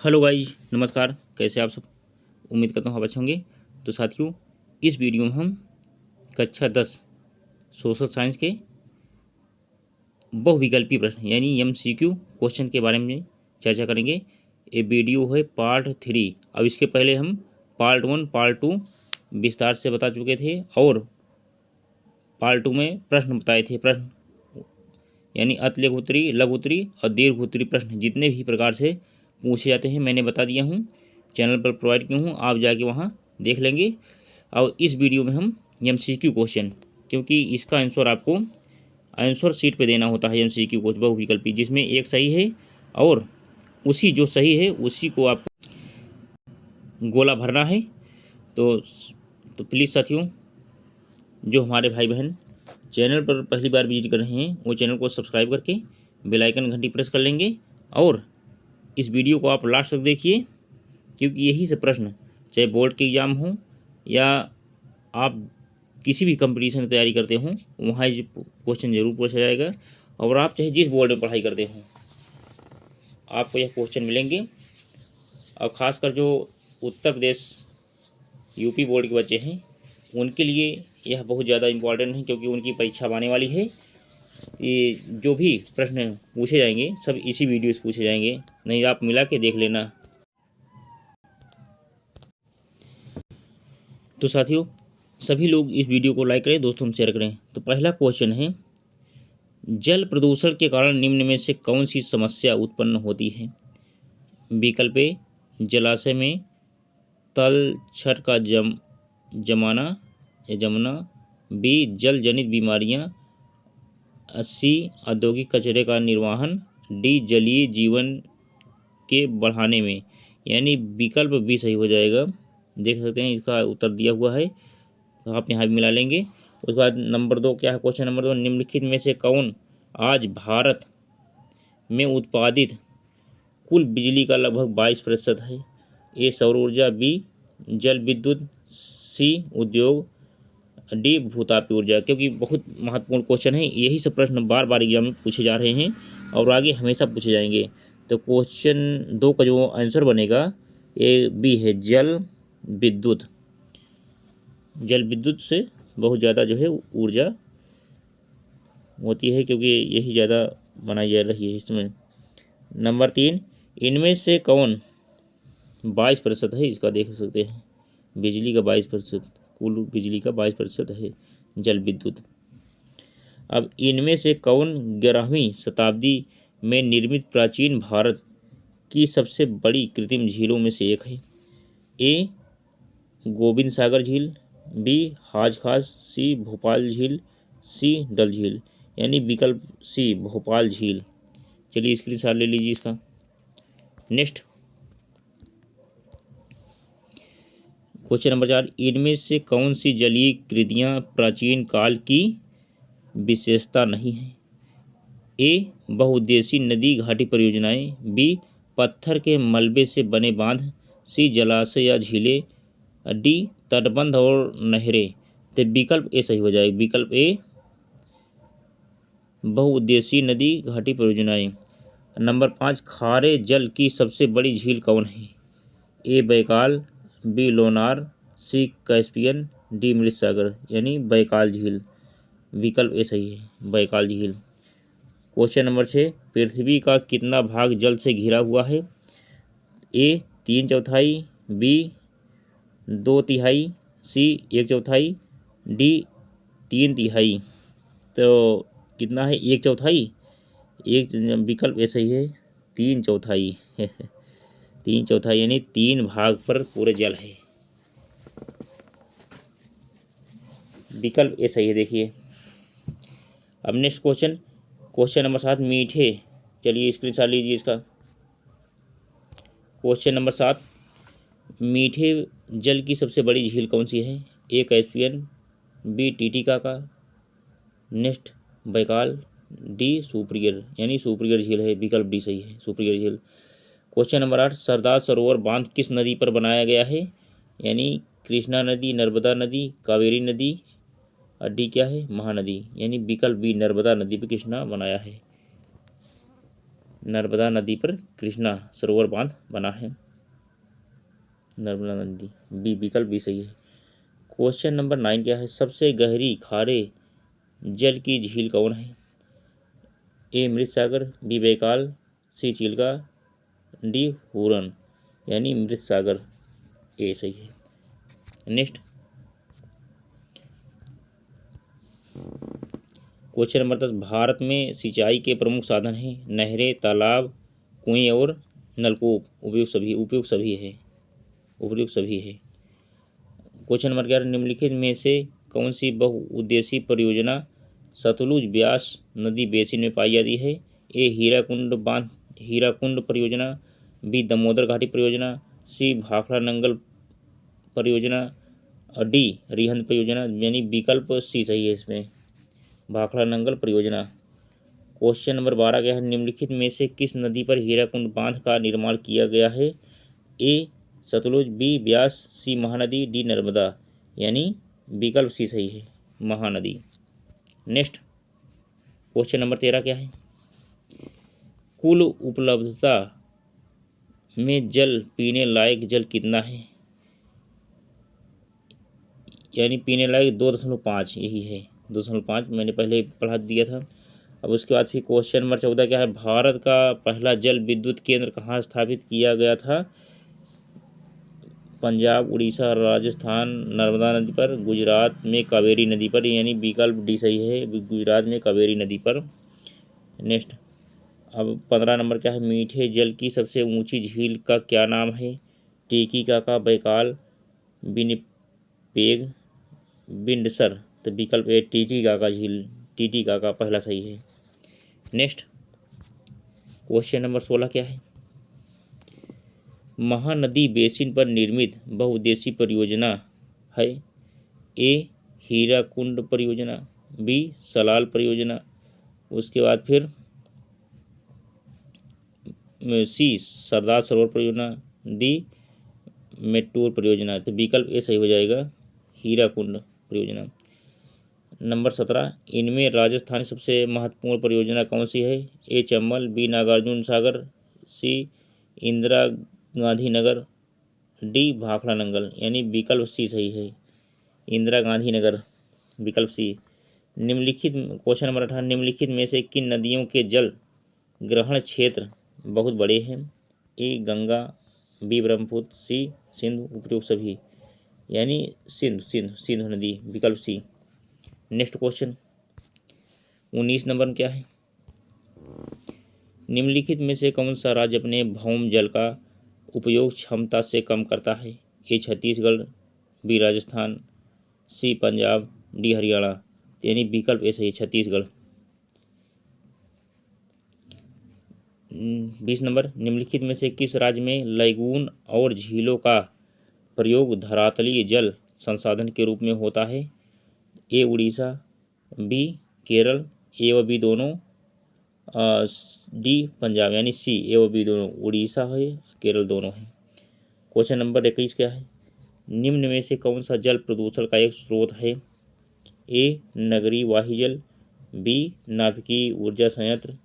Hello guys, नमस्कार। कैसे आप सब? उम्मीद करता हूँ आप अच्छे होंगे। तो साथियों, इस वीडियो में हम कक्षा 10 सोशल साइंस के बहुविकल्पी प्रश्न यानी MCQ क्वेश्चन के बारे में चर्चा करेंगे। ये वीडियो है पार्ट 3। अब इसके पहले हम पार्ट 1 पार्ट 2 विस्तार से बता चुके थे और पार्ट 2 में प्रश्न बताए थे। प्रश्न यानी अतिलघुत्तरी, लघुत्तरी और दीर्घोत्तरी प्रश्न जितने भी प्रकार से पूछे जाते हैं मैंने बता दिया हूँ, चैनल पर प्रोवाइड किया हूँ, आप जाके वहाँ देख लेंगे। और इस वीडियो में हम MCQ क्वेश्चन, क्योंकि इसका आंसर आपको आंसर शीट पे देना होता है। MCQ क्वेश्चन बहुविकल्पी जिसमें एक सही है और उसी जो सही है उसी को आपको गोला भरना है। तो प्लीज़ साथियों, जो हमारे भाई बहन चैनल पर पहली बार विजिट कर रहे हैं वो चैनल को सब्सक्राइब करके बेल आइकन घंटी प्रेस कर लेंगे और इस वीडियो को आप लास्ट तक देखिए, क्योंकि यही से प्रश्न चाहे बोर्ड के एग्ज़ाम हो या आप किसी भी कंपटीशन की तैयारी करते हों वहाँ ये क्वेश्चन जरूर पूछा जाएगा। और आप चाहे जिस बोर्ड में पढ़ाई करते हों आपको यह क्वेश्चन मिलेंगे। और ख़ासकर जो उत्तर प्रदेश यूपी बोर्ड के बच्चे हैं उनके लिए यह बहुत ज़्यादा इम्पॉर्टेंट है, क्योंकि उनकी परीक्षा आने वाली है। ये जो भी प्रश्न पूछे जाएंगे सब इसी वीडियो से पूछे जाएंगे, नहीं आप मिला के देख लेना। तो साथियों, सभी लोग इस वीडियो को लाइक करें, दोस्तों में शेयर करें। तो पहला क्वेश्चन है, जल प्रदूषण के कारण निम्न में से कौन सी समस्या उत्पन्न होती है? विकल्प ए, जलाशय में तलछट का जमना। बी, जल जनित बीमारियां। सी, औद्योगिक कचरे का निर्वहन। डी, जलीय जीवन के बढ़ाने में। यानी विकल्प बी सही हो जाएगा। देख सकते हैं इसका उत्तर दिया हुआ है, तो आप यहाँ भी मिला लेंगे। उसके बाद नंबर 2 क्या है? क्वेश्चन नंबर 2, निम्नलिखित में से कौन आज भारत में उत्पादित कुल बिजली का लगभग 22% है? ए, सौर ऊर्जा। बी, जल विद्युत। सी, उद्योग। डी, भूतापी ऊर्जा। क्योंकि बहुत महत्वपूर्ण क्वेश्चन है, यही सब प्रश्न बार बार एग्जाम में पूछे जा रहे हैं और आगे हमेशा पूछे जाएंगे। तो क्वेश्चन 2 का जो आंसर बनेगा ए बी है, जल विद्युत। जल विद्युत से बहुत ज़्यादा जो है ऊर्जा होती है, क्योंकि यही ज़्यादा बनाई जा रही है इसमें। नंबर 3, इनमें से कौन 22% है? इसका देख सकते हैं बिजली का 22%, कुल बिजली का 22% है जल विद्युत। अब इनमें से कौन 11वीं शताब्दी में निर्मित प्राचीन भारत की सबसे बड़ी कृत्रिम झीलों में से एक है? ए, गोविंद सागर झील। बी, हाज खास। सी, भोपाल झील। सी, डल झील। यानी विकल्प सी, भोपाल झील। चलिए स्क्रीनशॉट ले लीजिए इसका। नेक्स्ट क्वेश्चन नंबर 4, इनमें से कौन सी जलीय कृतियाँ प्राचीन काल की विशेषता नहीं है? ए, बहुउद्देशीय नदी घाटी परियोजनाएं। बी, पत्थर के मलबे से बने बांध। सी, जलाशय या झीलें। डी, तटबंध और नहरें। तो विकल्प ए सही हो जाएगा। विकल्प ए, बहुउद्देशीय नदी घाटी परियोजनाएं। नंबर 5, खारे जल की सबसे बड़ी झील कौन है? ए, बैकाल। बी, लोनार। सी, कैस्पियन। डी, मृत सागर। यानी बैकाल झील। विकल्प ए सही है, बैकाल झील। क्वेश्चन नंबर 6, पृथ्वी का कितना भाग जल से घिरा हुआ है? ए, 3/4। बी, 2/3। सी, 1/4। डी, 3/3। तो कितना है? 1/4। एक विकल्प ऐसा ही है, 3/4 3/4 यानी 3 भाग पर पूरे जल है। विकल्प ए सही है। देखिए अब नेक्स्ट क्वेश्चन, क्वेश्चन नंबर 7, मीठे। चलिए स्क्रीनशॉट लीजिए इसका। क्वेश्चन नंबर 7, मीठे जल की सबसे बड़ी झील कौन सी है? A, Caspian. B, Titicaca. Next Baikal. D, Superior. यानी सुपरगिर झील है। विकल्प डी सही है, सुपरगिर झील। क्वेश्चन नंबर 8, सरदार सरोवर बांध किस नदी पर बनाया गया है? यानी कृष्णा नदी, नर्मदा नदी, कावेरी नदी। और डी क्या है? महानदी। यानी विकल्प बी, नर्मदा नदी पर कृष्णा बनाया है। नर्मदा नदी पर कृष्णा सरोवर बांध बना है। नर्मदा नदी, बी विकल्प भी सही है। क्वेश्चन नंबर 9 क्या है? सबसे गहरी खारे जल की झील कौन है? ए मृत सागर, बी बैकाल, सी चिल्का, डी हुरन, यानी मृत सागर, ए सही है। नेक्स्ट क्वेश्चन नंबर 10, भारत में सिंचाई के प्रमुख साधन हैं नहरें, तालाब, कुएं और नलकूप। उपयुक्त सभी है। क्वेश्चन नंबर 11, निम्नलिखित में से कौन सी बहुउद्देशीय परियोजना सतलुज ब्यास नदी बेसिन में पाई जाती है? ए हीराकुंड परियोजना, बी दामोदर घाटी परियोजना, सी भाखड़ा नंगल परियोजना और डी रिहंद परियोजना, यानी विकल्प सी सही है इसमें, भाखड़ा नंगल परियोजना। क्वेश्चन नंबर 12 क्या है? निम्नलिखित में से किस नदी पर हीराकुंड बांध का निर्माण किया गया है? ए सतलुज, बी ब्यास, सी महानदी, डी नर्मदा, यानी विकल्प सी सही है, महानदी। नेक्स्ट क्वेश्चन नंबर 13 क्या है? कुल उपलब्धता में जल पीने लायक जल कितना है? यानी पीने लायक 2.5, यही है 2.5, मैंने पहले पढ़ा दिया था। अब उसके बाद फिर क्वेश्चन नंबर 14 क्या है? भारत का पहला जल विद्युत केंद्र कहाँ स्थापित किया गया था? पंजाब, उड़ीसा, राजस्थान, नर्मदा नदी पर, गुजरात में कावेरी नदी पर, यानी विकल्प डी सही है, गुजरात में कावेरी नदी पर। नेक्स्ट अब 15 नंबर क्या है? मीठे जल की सबसे ऊंची झील का क्या नाम है? टिटीकाका, बैकाल, विनिपेग, बिंडसर, तो विकल्प ए टिटीकाका झील, टिटीकाका पहला सही है। नेक्स्ट क्वेश्चन नंबर 16 क्या है? महानदी बेसिन पर निर्मित बहुउद्देशीय परियोजना है? ए हीराकुंड परियोजना, बी सलाल परियोजना, उसके बाद फिर सी सरदार सरोवर परियोजना, डी मेट्टूर परियोजना, तो विकल्प ए सही हो जाएगा, हीराकुंड परियोजना। नंबर 17, इनमें राजस्थान की सबसे महत्वपूर्ण परियोजना कौन सी है? ए चंबल, बी नागार्जुन सागर, सी इंदिरा गांधी नगर, डी भाखड़ा नंगल, यानी विकल्प सी सही है, इंदिरा गांधी नगर, विकल्प सी। निम्नलिखित क्वेश्चन नंबर 18, निम्नलिखित में से किन नदियों के जल ग्रहण क्षेत्र बहुत बड़े हैं? ए गंगा, बी ब्रह्मपुत्र, सी सिंधु, उपयुक्त सभी, यानी सिंधु नदी, विकल्प सी। नेक्स्ट क्वेश्चन 19 नंबर में क्या है? निम्नलिखित में से कौन सा राज्य अपने भौम जल का उपयोग क्षमता से कम करता है? ए छत्तीसगढ़, बी राजस्थान, सी पंजाब, डी हरियाणा, यानी विकल्प ए सही है, छत्तीसगढ़। 20 नंबर, निम्नलिखित में से किस राज्य में लैगून और झीलों का प्रयोग धरातलीय जल संसाधन के रूप में होता है? ए उड़ीसा, बी केरल, ए व बी दोनों, डी पंजाब, यानी सी ए व बी दोनों, उड़ीसा है केरल दोनों है। क्वेश्चन नंबर 21 क्या है? निम्न में से कौन सा जल प्रदूषण का एक स्रोत है? ए नगरीय वाही जल, बी नाभिकीय ऊर्जा संयंत्र,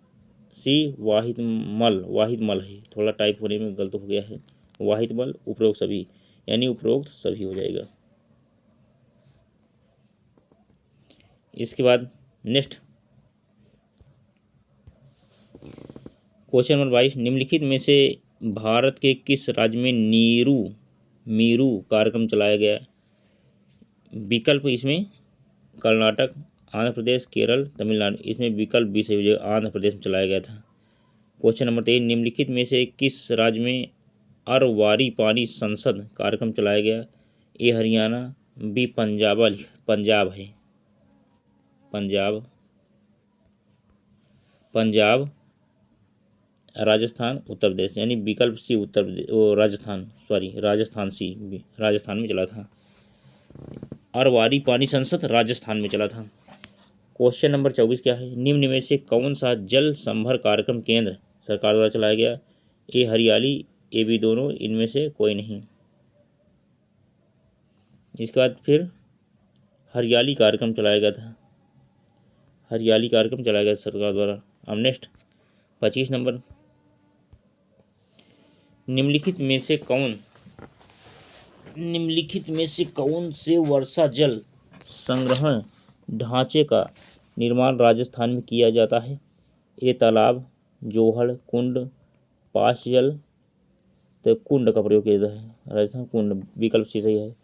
सी वाहिद मल है, थोड़ा टाइप होने में गलत हो गया है, वाहिद मल, उपरोक्त सभी, यानी उपरोक्त सभी हो जाएगा। इसके बाद नेक्स्ट क्वेश्चन नंबर 22, निम्नलिखित में से भारत के किस राज्य में मीरू कार्यक्रम चलाया गया? विकल्प इसमें कर्नाटक, आंध्र प्रदेश, केरल, तमिलनाडु, इसमें विकल्प भी सही हो जाएगा, आंध्र प्रदेश में चलाया गया था। क्वेश्चन नंबर 23, निम्नलिखित में से किस राज्य में अरवारी पानी संसद कार्यक्रम चलाया गया? ए हरियाणा, बी पंजाब है, पंजाब, राजस्थान, उत्तर प्रदेश, यानी विकल्प सी उत्तर प्रदेश, राजस्थान में चला था। अरवारी पानी संसद राजस्थान में चला था। क्वेश्चन नंबर 24 क्या है? निम्न में से कौन सा जल संभर कार्यक्रम केंद्र सरकार द्वारा चलाया गया? ए हरियाली, ए बी दोनों, इनमें से कोई नहीं। इसके बाद फिर हरियाली कार्यक्रम चलाया गया था, सरकार द्वारा। अब नेक्स्ट 25 नंबर, निम्नलिखित में से कौन से वर्षा जल संग्रहण ढांचे का निर्माण राजस्थान में किया जाता है? ए तालाब, जोहड़, कुंड, पास जल। तो कुंड का प्रयोग किया जाता है राजस्थान, कुंड विकल्प सी सही है।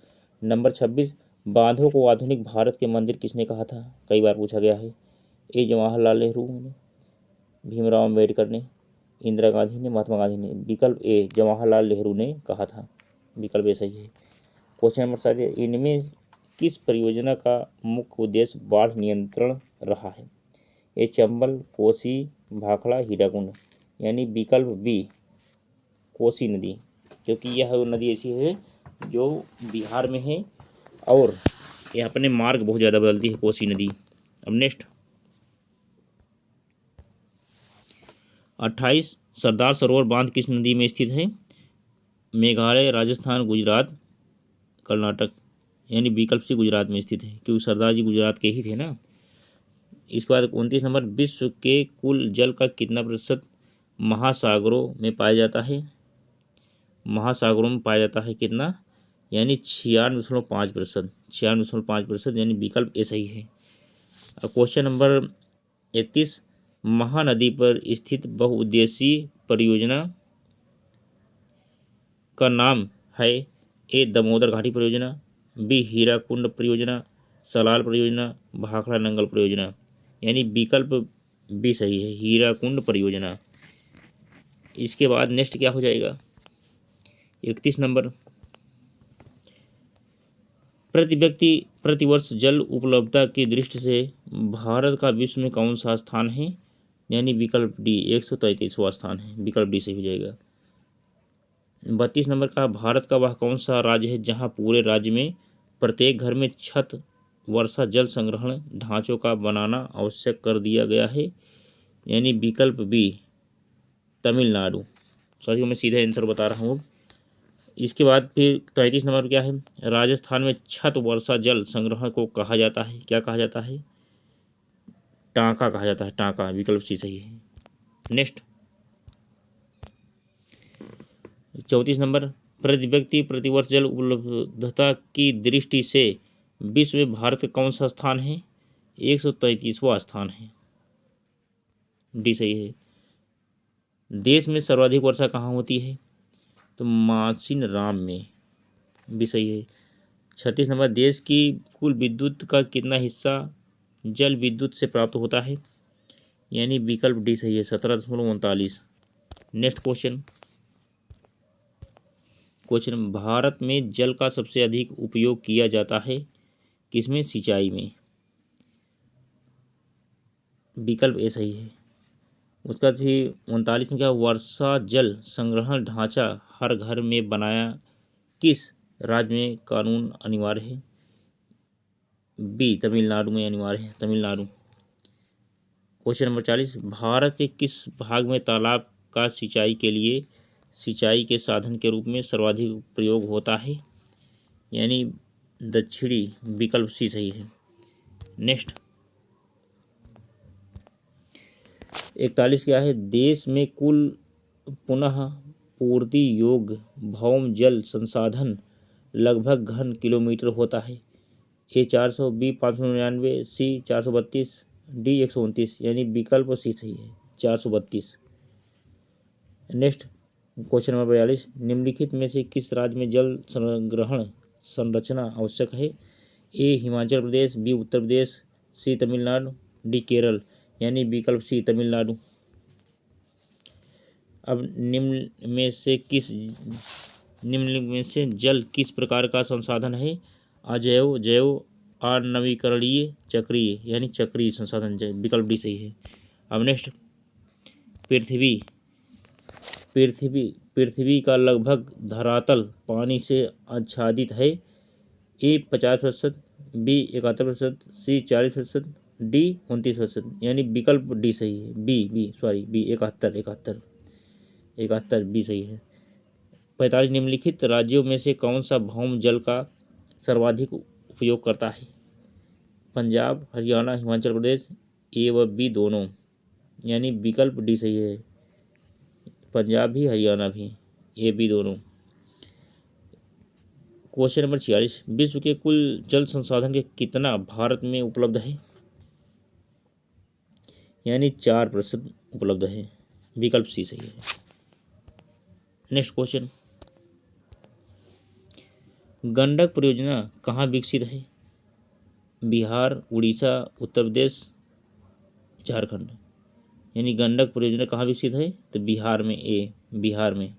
नंबर 26, बांधों को आधुनिक भारत के मंदिर किसने कहा था? कई बार पूछा गया है। ए जवाहरलाल नेहरू ने, भीमराव अम्बेडकर ने, इंदिरा गांधी ने, महात्मा गांधी ने। विकल्प ए जवाहरलाल नेहरू ने कहा था, विकल्प ए सही है। क्वेश्चन नंबर 7, इनमें किस परियोजना का मुख्य उद्देश्य बाढ़ नियंत्रण रहा है? ए चंबल, कोसी, भाखड़ा, हीराकुंड। यानी विकल्प बी कोसी नदी, क्योंकि यह नदी ऐसी है जो बिहार में है और यह अपने मार्ग बहुत ज़्यादा बदलती है, कोसी नदी। अब नेक्स्ट 28, सरदार सरोवर बांध किस नदी में स्थित है? मेघालय, राजस्थान, गुजरात, कर्नाटक। यानी विकल्प सी गुजरात में स्थित है, क्योंकि सरदार जी गुजरात के ही थे ना। इसके बाद 29 नंबर, विश्व के कुल जल का कितना प्रतिशत महासागरों में पाया जाता है? महासागरों में पाया जाता है कितना? यानी 96.5%, 96.5%, यानी विकल्प ए सही है। अब क्वेश्चन नंबर 31, महानदी पर स्थित बहुउद्देशीय परियोजना का नाम है? ए दामोदर घाटी परियोजना, बी हीराकुंड परियोजना, सलाल परियोजना, भाखड़ा नंगल परियोजना। यानी विकल्प बी सही है, हीराकुंड परियोजना। इसके बाद नेक्स्ट क्या हो जाएगा? 31 नंबर, प्रति व्यक्ति प्रतिवर्ष जल उपलब्धता की दृष्टि से भारत का विश्व में कौन सा स्थान है? यानी विकल्प डी 133वां स्थान है, विकल्प डी सही हो जाएगा। 32 नंबर का, भारत का वह कौन सा राज्य है जहां पूरे राज्य में प्रत्येक घर में छत वर्षा जल संग्रहण ढांचों का बनाना आवश्यक कर दिया गया है? यानी विकल्प बी तमिलनाडु। साथियों मैं सीधा आंसर बता रहा हूँ। इसके बाद फिर 33 नंबर क्या है? राजस्थान में छत वर्षा जल संग्रहण को कहा जाता है, क्या कहा जाता है? टांका कहा जाता है, टांका, विकल्प सी सही है। नेक्स्ट 34 नंबर, प्रति व्यक्ति प्रतिवर्ष जल उपलब्धता की दृष्टि से विश्व में भारत का कौन सा स्थान है? 133वां स्थान है, डी सही है। देश में सर्वाधिक वर्षा कहाँ होती है? तो मासिन राम में, भी सही है। 36 नंबर, देश की कुल विद्युत का कितना हिस्सा जल विद्युत से प्राप्त होता है? यानी विकल्प डी सही है, 17.39। नेक्स्ट क्वेश्चन, भारत में जल का सबसे अधिक उपयोग किया जाता है किसमें? सिंचाई में, विकल्प ए सही है। उसका फिर 39 में क्या, वर्षा जल संग्रहण ढांचा हर घर में बनाया किस राज्य में कानून अनिवार्य है? बी तमिलनाडु में अनिवार्य है, तमिलनाडु। क्वेश्चन नंबर 40, भारत के किस भाग में तालाब का सिंचाई के साधन के रूप में सर्वाधिक प्रयोग होता है? यानी दक्षिणी, विकल्प सी सही है। नेक्स्ट 41 क्या है? देश में कुल पुनः पूर्ति योग्य भौम जल संसाधन लगभग घन किलोमीटर होता है? ए 400, बी 599, सी 432, डी 129। यानी विकल्प सी सही है, 432। नेक्स्ट क्वेश्चन नंबर 42, निम्नलिखित में से किस राज्य में जल संग्रहण संरचना आवश्यक है? ए हिमाचल प्रदेश, बी उत्तर प्रदेश, सी तमिलनाडु, डी केरल। यानी विकल्प सी तमिलनाडु। अब निम्न में से जल किस प्रकार का संसाधन है? अजैव, जैव, अनवीकरणीय, चक्रीय। यानी चक्रीय संसाधन, विकल्प डी सही है। अब नेक्स्ट, पृथ्वी का लगभग धरातल पानी से आच्छादित है? ए 50%, बी 71%, सी 40%, डी 29%। यानी विकल्प डी सही है, बी 71, बी सही है। 45, निम्नलिखित राज्यों में से कौन सा भौम जल का सर्वाधिक उपयोग करता है? पंजाब, हरियाणा, हिमाचल प्रदेश, ए व बी दोनों। यानी विकल्प डी सही है, पंजाब भी हरियाणा भी। ए बी दोनों। क्वेश्चन नंबर 46, विश्व के कुल जल संसाधन के कितना भारत में उपलब्ध है? यानी 4% उपलब्ध है। विकल्प सी सही है। नेक्स्ट क्वेश्चन, गंडक परियोजना कहाँ विकसित है? बिहार, उड़ीसा, उत्तर प्रदेश, झारखंड। यानी गंडक परियोजना कहाँ विकसित है? तो बिहार में, ए बिहार में।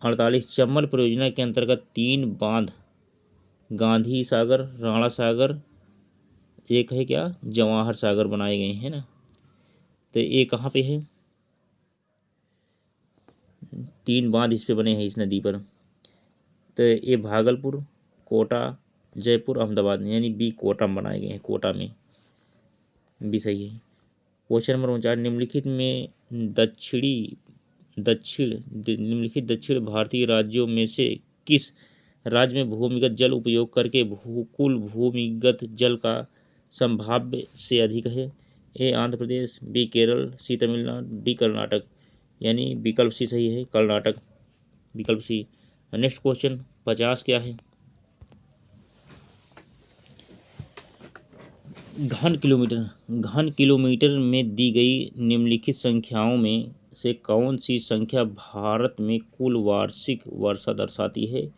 48, चंबल परियोजना के अंतर्गत 3 बांध, गांधी सागर, राणा सागर, एक है क्या, जवाहर सागर बनाए गए हैं ना। तो ये कहाँ पे है? 3 बांध इस पे बने हैं, इस नदी पर। तो ये भागलपुर, कोटा, जयपुर, अहमदाबाद, यानी बी कोटा में बनाए गए हैं, कोटा में। भी सही है। क्वेश्चन नंबर 49, निम्नलिखित दक्षिण भारतीय राज्यों में से किस राज्य में भूमिगत जल उपयोग करके कुल भूमिगत जल का संभाव्य से अधिक है? ए आंध्र प्रदेश, बी केरल, सी तमिलनाडु, डी कर्नाटक। यानी विकल्प सी सही है, कर्नाटक, विकल्प सी। नेक्स्ट क्वेश्चन 50 क्या है? घन किलोमीटर में दी गई निम्नलिखित संख्याओं में से कौन सी संख्या भारत में कुल वार्षिक वर्षा दर्शाती है?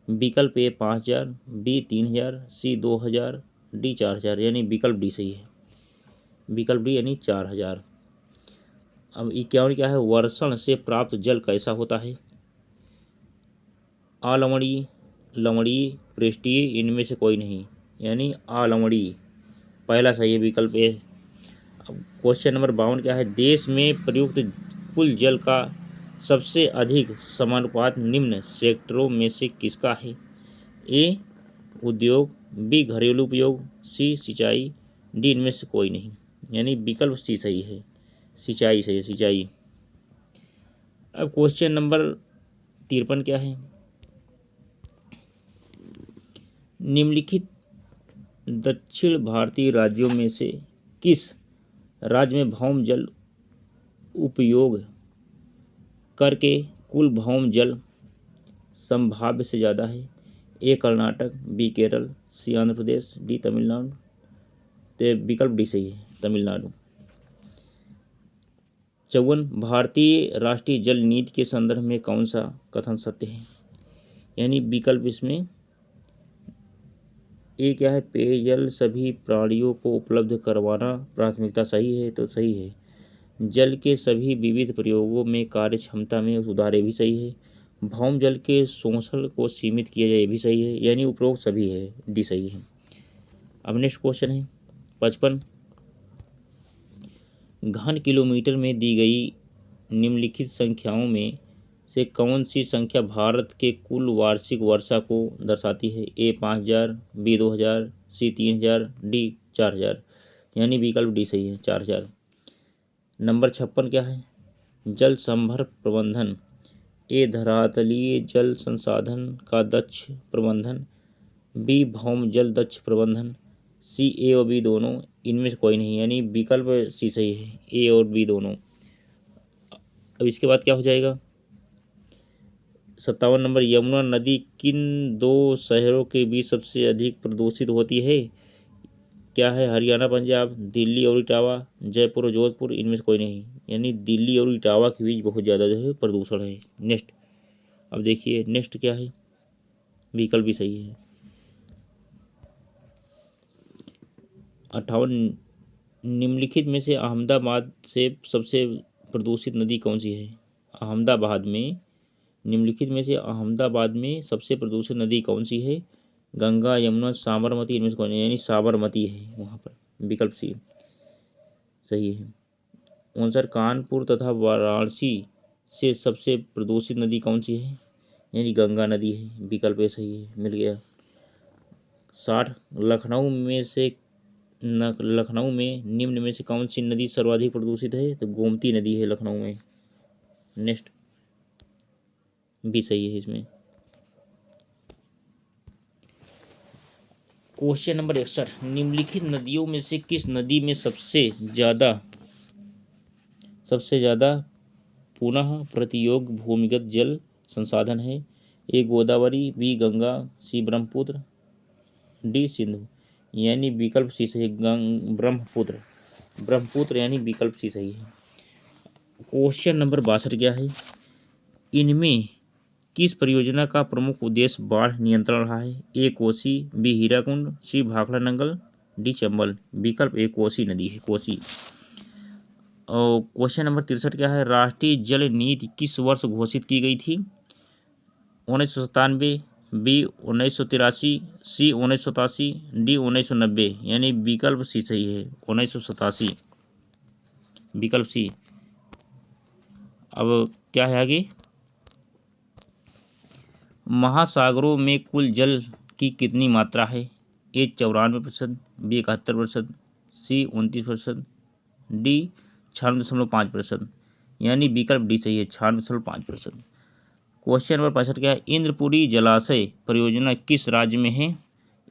विकल्प ए 5000, बी 3000, सी 2000, डी 4000। यानी विकल्प डी सही है, विकल्प डी यानी 4000। अब 51 क्या है? वर्षण से प्राप्त जल कैसा होता है? आलवणीय, लवणीय, पृष्ठीय, इनमें से कोई नहीं। यानी आलवणीय, पहला सही है, विकल्प ए। अब क्वेश्चन नंबर 52 क्या है? देश में प्रयुक्त कुल जल का सबसे अधिक समानुपात निम्न सेक्टरों में से किसका है? ए उद्योग, बी घरेलू उपयोग, सी सिंचाई, डी इनमें से कोई नहीं। यानी विकल्प सी सही है, सिंचाई सही है, सिंचाई। अब क्वेश्चन नंबर 53 क्या है? निम्नलिखित दक्षिण भारतीय राज्यों में से किस राज्य में भौम जल उपयोग करके कुल भौम जल संभाव्य से ज़्यादा है? ए कर्नाटक, बी केरल, सी आंध्र प्रदेश, डी तमिलनाडु। तो विकल्प डी सही है, तमिलनाडु। 54, भारतीय राष्ट्रीय जल नीति के संदर्भ में कौन सा कथन सत्य है? यानी विकल्प इसमें ए क्या है? पेयजल सभी प्राणियों को उपलब्ध करवाना प्राथमिकता सही है, तो सही है। जल के सभी विविध प्रयोगों में कार्य क्षमता में सुधार, ये भी सही है। भौम जल के शोषण को सीमित किया जाए, ये भी सही है। यानी उपरोक्त सभी है, डी सही है। अब नेक्स्ट क्वेश्चन है 55, घन किलोमीटर में दी गई निम्नलिखित संख्याओं में से कौन सी संख्या भारत के कुल वार्षिक वर्षा को दर्शाती है? ए 5000, बी 2000, सी 3000, डी 4000। यानी विकल्प डी सही है, 4000। नंबर 56 क्या है? जल संभर प्रबंधन, ए धरातलीय जल संसाधन का दक्ष प्रबंधन, बी भौम जल दक्ष प्रबंधन, सी ए और बी दोनों, इनमें से कोई नहीं। यानी विकल्प सी सही है, ए और बी दोनों। अब इसके बाद क्या हो जाएगा? 57 नंबर, यमुना नदी किन 2 शहरों के बीच सबसे अधिक प्रदूषित होती है? क्या है? हरियाणा, पंजाब, दिल्ली और इटावा, जयपुर और जोधपुर, इनमें से कोई नहीं। यानी दिल्ली और इटावा के बीच बहुत ज़्यादा जो है प्रदूषण है। नेक्स्ट, अब देखिए नेक्स्ट क्या है? विकल्प भी सही है। 58, निम्नलिखित में से अहमदाबाद से सबसे प्रदूषित नदी कौन सी है? अहमदाबाद में, निम्नलिखित में से अहमदाबाद में सबसे प्रदूषित नदी कौन सी है? गंगा, यमुना, साबरमती, इनमें से कौन है? यानी साबरमती है वहाँ पर, विकल्प सी सही है। 59, कानपुर तथा वाराणसी से सबसे प्रदूषित नदी कौन सी है? यानी गंगा नदी है, विकल्प ए सही है, मिल गया। 60, लखनऊ में निम्न में से कौन सी नदी सर्वाधिक प्रदूषित है? तो गोमती नदी है लखनऊ में। नेक्स्ट, भी सही है इसमें। क्वेश्चन नंबर 61, निम्नलिखित नदियों में से किस नदी में सबसे ज़्यादा पुनः प्रतियोग भूमिगत जल संसाधन है? ए गोदावरी, बी गंगा, सी ब्रह्मपुत्र, डी सिंधु। यानी विकल्प सी सही है, ब्रह्मपुत्र। ब्रह्मपुत्र यानी विकल्प सी सही है। क्वेश्चन नंबर 62 क्या है? इनमें किस परियोजना का प्रमुख उद्देश्य बाढ़ नियंत्रण रहा है? ए कोसी, बी हीराकुंड, सी भाखड़ा नंगल, डी चंबल। विकल्प ए कोसी नदी है, कोसी। और क्वेश्चन नंबर 63 क्या है? राष्ट्रीय जल नीति किस वर्ष घोषित की गई थी? 1997, बी 1983, सी 1987, डी 1990। यानी विकल्प सी सही है, 1987, विकल्प सी। अब क्या है आगे? महासागरों में कुल जल की कितनी मात्रा है? ए 94%, बी 71%, सी 29%, डी 96.5%। यानी विकल्प डी सही है, 96.5%। क्वेश्चन नंबर 65 क्या है? इंद्रपुरी जलाशय परियोजना किस राज्य में है?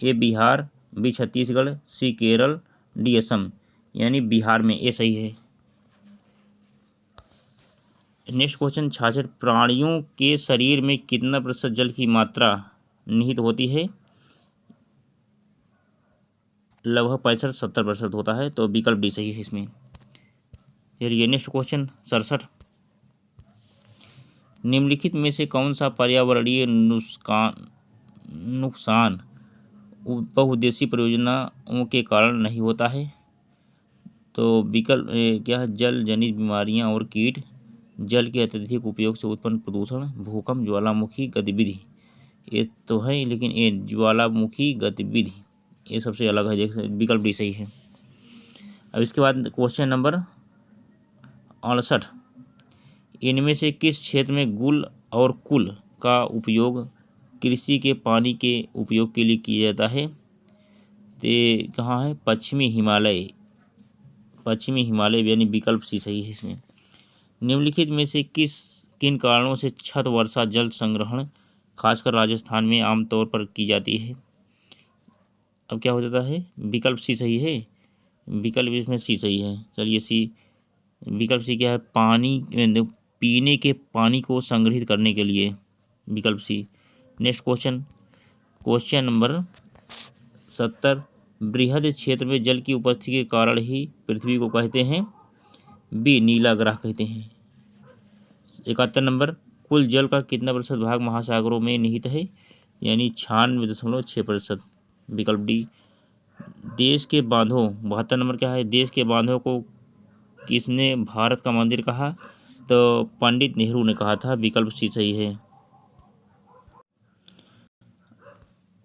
ए बिहार, बी छत्तीसगढ़, सी केरल, डी असम। यानी बिहार में, ए सही है। नेक्स्ट क्वेश्चन 66, प्राणियों के शरीर में कितना प्रतिशत जल की मात्रा निहित होती है? लगभग 65-70% होता है, तो विकल्प डी सही है इसमें। चलिए नेक्स्ट क्वेश्चन 67, निम्नलिखित में से कौन सा पर्यावरणीय नुकसान बहुउद्देशीय परियोजनाओं के कारण नहीं होता है? तो विकल्प क्या है? जल जनित बीमारियां और कीट, जल के अत्यधिक उपयोग से उत्पन्न प्रदूषण, भूकंप, ज्वालामुखी गतिविधि। ये तो है, लेकिन ये ज्वालामुखी गतिविधि ये सबसे अलग है, देख विकल्प डी सही है। अब इसके बाद क्वेश्चन नंबर 68, इनमें से किस क्षेत्र में गुल और कुल का उपयोग कृषि के पानी के उपयोग के लिए किया जाता है? तो कहाँ है? पश्चिमी हिमालय, पश्चिमी हिमालय, यानी विकल्प सी सही है इसमें। निम्नलिखित में से किन कारणों से छत वर्षा जल संग्रहण खासकर राजस्थान में आमतौर पर की जाती है? अब क्या हो जाता है? विकल्प सी सही है, विकल्प इसमें सी सही है। चलिए सी, विकल्प सी क्या है? पानी, पीने के पानी को संग्रहित करने के लिए, विकल्प सी। नेक्स्ट क्वेश्चन, क्वेश्चन नंबर 70, बृहद क्षेत्र में जल की उपस्थिति के कारण ही पृथ्वी को कहते हैं? बी नीला ग्रह कहते हैं। 71 नंबर, कुल जल का कितना प्रतिशत भाग महासागरों में निहित है? यानी 96.6%, विकल्प डी। देश के बांधों, 72 नंबर क्या है? देश के बांधों को किसने भारत का मंदिर कहा? तो पंडित नेहरू ने कहा था, विकल्प सी सही है।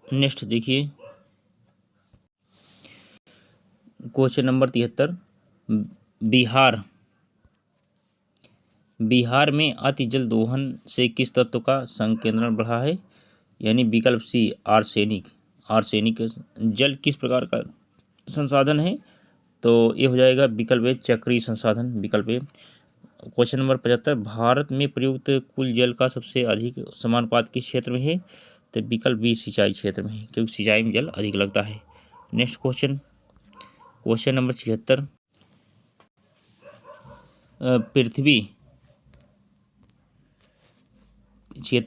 नेक्स्ट देखिए क्वेश्चन नंबर 73, बिहार में अति जल दोहन से किस तत्व का संकेंद्रण बढ़ा है? यानी विकल्प सी आर्सेनिक। आर्सेनिक जल किस प्रकार का संसाधन है? तो ये हो जाएगा विकल्प ए चक्रीय संसाधन, विकल्प ए। क्वेश्चन नंबर 75, भारत में प्रयुक्त कुल जल का सबसे अधिक समानुपात किस क्षेत्र में है? तो विकल्प बी सिंचाई क्षेत्र में है, क्योंकि सिंचाई में जल अधिक लगता है। नेक्स्ट क्वेश्चन, क्वेश्चन नंबर 76,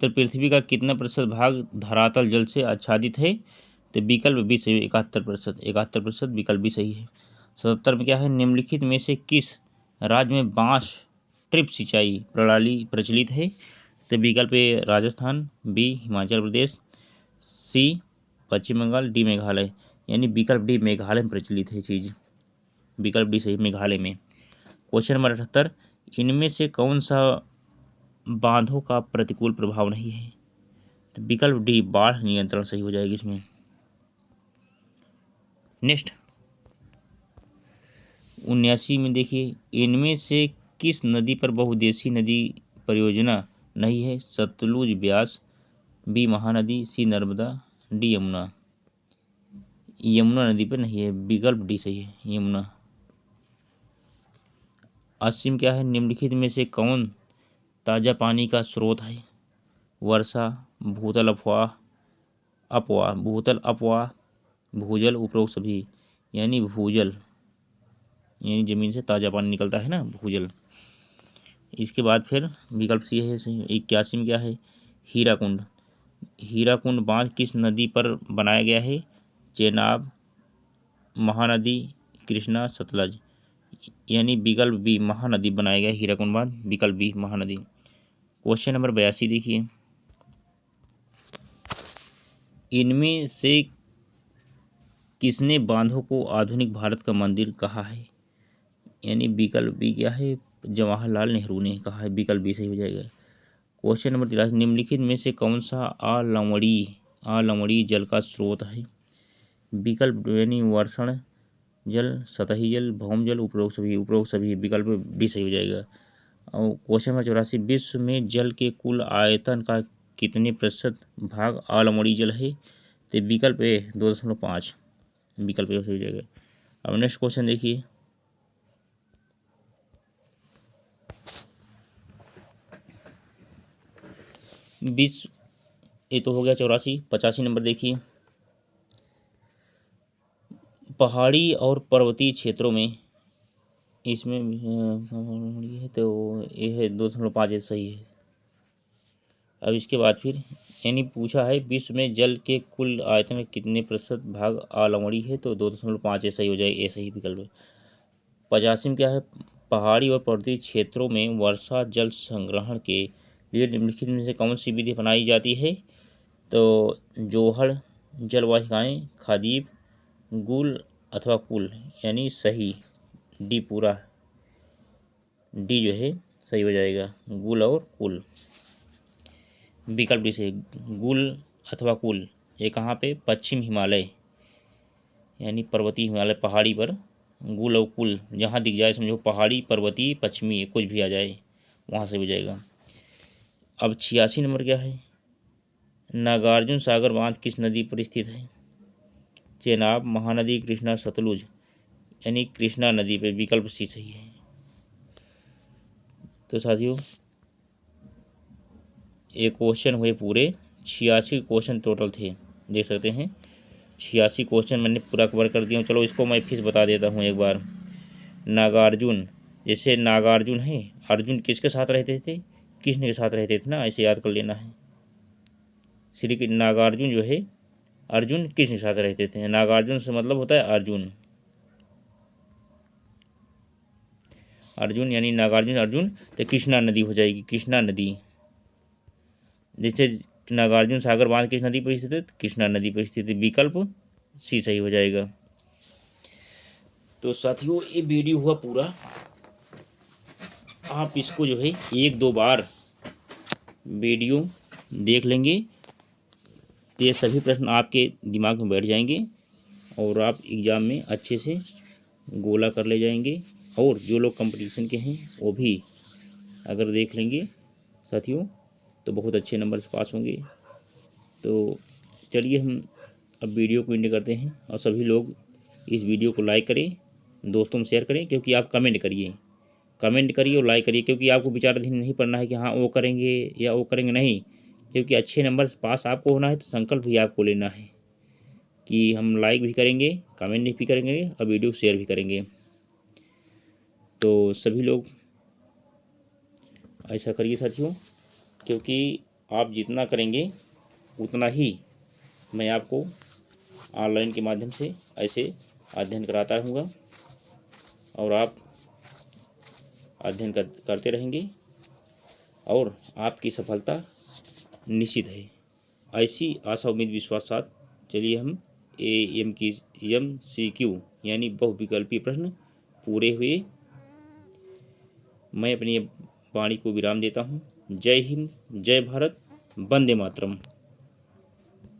पृथ्वी का कितना प्रतिशत भाग धरातल जल से आच्छादित है? तो विकल्प बी सही, 71%, 71%, विकल्प भी सही है। 77 में क्या है? निम्नलिखित में से किस राज्य में बांस ड्रिप सिंचाई प्रणाली प्रचलित है? तो विकल्प ए राजस्थान, बी हिमाचल प्रदेश, सी पश्चिम बंगाल, डी मेघालय। यानी विकल्प डी मेघालय में प्रचलित है चीज़, विकल्प डी सही, मेघालय में। क्वेश्चन नंबर 78, इनमें से कौन सा बांधों का प्रतिकूल प्रभाव नहीं है? तो विकल्प डी बाढ़ नियंत्रण सही हो जाएगी इसमें। नेक्स्ट 79 में देखिए, इनमें से किस नदी पर बहुउद्देशीय नदी परियोजना नहीं है? सतलुज, ब्यास, बी महानदी, सी नर्मदा, डी यमुना। यमुना नदी पर नहीं है, विकल्प डी सही है, यमुना। 80 में क्या है? निम्नलिखित में से कौन ताज़ा पानी का स्रोत है? वर्षा, भूतल अपवाह, भूजल, उपरोक्त सभी। यानी भूजल, यानी जमीन से ताज़ा पानी निकलता है ना, भूजल। इसके बाद फिर विकल्प सी है 81 में क्या है, हीराकुंड। हीराकुंड बांध किस नदी पर बनाया गया है, चेनाब, महानदी, कृष्णा, सतलज। यानी विकल्प बी महानदी बनाया गया हीराकुंड बांध, विकल्प बी महानदी। क्वेश्चन नंबर 82 देखिए, इनमें से किसने बांधों को आधुनिक भारत का मंदिर कहा है। यानी विकल्प बी क्या है, जवाहरलाल नेहरू ने कहा है, विकल्प बी सही हो जाएगा। क्वेश्चन नंबर 83, निम्नलिखित में से कौन सा आलवड़ी जल का स्रोत है। विकल्प यानी वर्षण जल, सतही जल, भौम जल, उपरोक्त सभी, विकल्प डी सही हो जाएगा। और क्वेश्चन नंबर 84, विश्व में जल के कुल आयतन का कितने प्रतिशत भाग आलवड़ी जल है, तो विकल्प ए 2.5, विकल्प ए सही हो जाएगा। अब नेक्स्ट क्वेश्चन देखिए, विश्व, ये तो हो गया 84। 85 नंबर देखिए, पहाड़ी और पर्वतीय क्षेत्रों में, इसमें है तो ये है 2.5 सही है। अब इसके बाद फिर यानी पूछा है विश्व में जल के कुल आयतन में कितने प्रतिशत भाग आलवड़ी है, तो 2.5 सही हो जाए, ये सही विकल्प है। 85 में क्या है, पहाड़ी और पर्वतीय क्षेत्रों में वर्षा जल संग्रहण के लिए निम्नलिखित में से कौन सी विधि अपनाई जाती है, तो जोहड़ जलवाहिकाएँ, खादीप, गुल अथवा कुल। यानी सही डी पूरा, डी जो है सही हो जाएगा, गुल और कुल, विकल्प डी से गुल अथवा कुल। ये कहाँ पे, पश्चिम हिमालय यानी पर्वतीय हिमालय पहाड़ी पर गुल और कुल जहाँ दिख जाए समझो, पहाड़ी, पर्वतीय, पश्चिमी कुछ भी आ जाए वहाँ से हो जाएगा। अब 86 नंबर क्या है, नागार्जुन सागर बांध किस नदी पर स्थित है, चेनाब, महानदी, कृष्णा, सतलुज। यानी कृष्णा नदी पर, विकल्प सी सही है। तो साथियों ये क्वेश्चन हुए पूरे 86 क्वेश्चन टोटल थे, देख सकते हैं 86 क्वेश्चन मैंने पूरा कवर कर दिया हूँ। चलो इसको मैं फिर बता देता हूँ एक बार। नागार्जुन, जैसे नागार्जुन है, अर्जुन किसके साथ रहते थे, कृष्ण के साथ रहते थे ना, ऐसे याद कर लेना है। श्री नागार्जुन जो है अर्जुन कृष्ण के साथ रहते थे, नागार्जुन से मतलब होता है अर्जुन, अर्जुन यानी नागार्जुन अर्जुन, तो कृष्णा नदी हो जाएगी, कृष्णा नदी। जैसे नागार्जुन सागर बांध किस नदी पर स्थित है, कृष्णा नदी पर स्थित है, विकल्प सी सही हो जाएगा। तो साथियों ये वीडियो हुआ पूरा, आप इसको जो है 1-2 बार वीडियो देख लेंगे तो ये सभी प्रश्न आपके दिमाग में बैठ जाएंगे और आप एग्ज़ाम में अच्छे से गोला कर ले जाएंगे। और जो लोग कंपटीशन के हैं वो भी अगर देख लेंगे साथियों तो बहुत अच्छे नंबर से पास होंगे। तो चलिए हम अब वीडियो को एंड करते हैं, और सभी लोग इस वीडियो को लाइक करें, दोस्तों में शेयर करें, क्योंकि आप कमेंट करिए और लाइक करिए, क्योंकि आपको विचाराधीन नहीं पढ़ना है कि हाँ वो करेंगे या वो करेंगे, नहीं, क्योंकि अच्छे नंबर से पास आपको होना है तो संकल्प भी आपको लेना है कि हम लाइक भी करेंगे, कमेंट भी करेंगे और वीडियो शेयर भी करेंगे। तो सभी लोग ऐसा करिए साथियों, क्योंकि आप जितना करेंगे उतना ही मैं आपको ऑनलाइन के माध्यम से ऐसे अध्ययन कराता रहूँगा और आप अध्ययन करते रहेंगे और आपकी सफलता निश्चित है। ऐसी आशा उम्मीद विश्वास साथ चलिए हम MCQ यानी बहुविकल्पीय प्रश्न पूरे हुए। मैं अपनी वाणी को विराम देता हूँ। जय हिंद, जय भारत, वंदे मातरम।